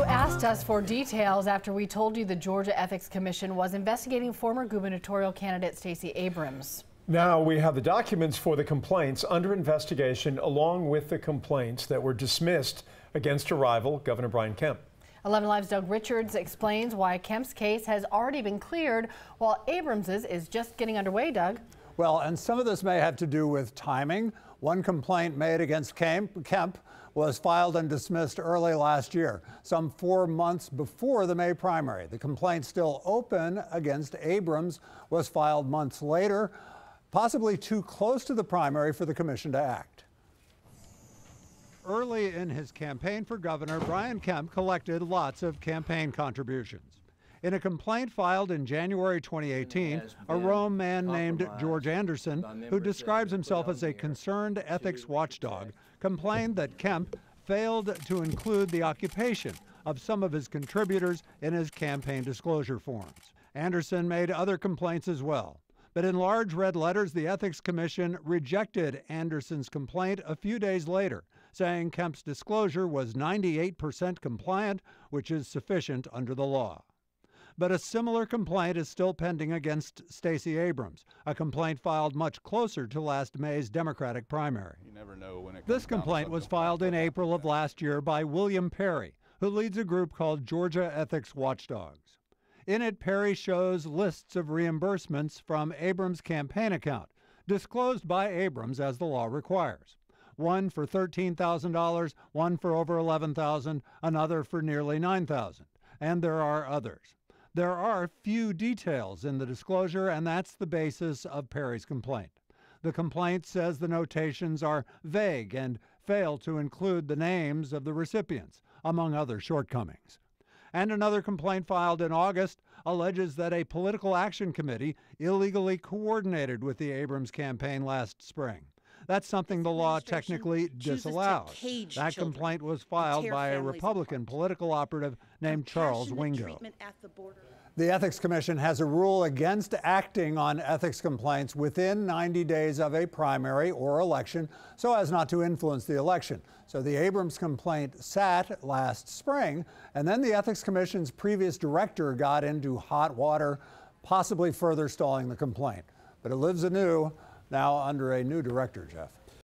You asked us for details after we told you the Georgia Ethics Commission was investigating former gubernatorial candidate Stacey Abrams. Now we have the documents for the complaints under investigation, along with the complaints that were dismissed against her rival, Governor Brian Kemp. 11 Live's Doug Richards explains why Kemp's case has already been cleared, while Abrams's is just getting underway. Doug. Well, and some of this may have to do with timing. One complaint made against Kemp was filed and dismissed early last year, some 4 months before the May primary. The complaint still open against Abrams was filed months later, possibly too close to the primary for the commission to act. Early in his campaign for governor, Brian Kemp collected lots of campaign contributions. In a complaint filed in January 2018, a Rome man named George Anderson, who describes himself as a concerned ethics watchdog, complained that Kemp failed to include the occupation of some of his contributors in his campaign disclosure forms. Anderson made other complaints as well. But in large red letters, the Ethics Commission rejected Anderson's complaint a few days later, saying Kemp's disclosure was 98% compliant, which is sufficient under the law. But a similar complaint is still pending against Stacey Abrams, a complaint filed much closer to last May's Democratic primary. This complaint was filed in April of last year by William Perry, who leads a group called Georgia Ethics Watchdogs. In it, Perry shows lists of reimbursements from Abrams' campaign account, disclosed by Abrams as the law requires. One for $13,000, one for over $11,000, another for nearly $9,000, and there are others. There are few details in the disclosure, and that's the basis of Perry's complaint. The complaint says the notations are vague and fail to include the names of the recipients, among other shortcomings. And another complaint filed in August alleges that a political action committee illegally coordinated with the Abrams campaign last spring. That's something the law technically disallows. That complaint was filed by a Republican political operative named Charles Wingo. The Ethics Commission has a rule against acting on ethics complaints within 90 days of a primary or election so as not to influence the election. So the Abrams complaint sat last spring, and then the Ethics Commission's previous director got into hot water, possibly further stalling the complaint. But it lives anew now under a new director, Jeff.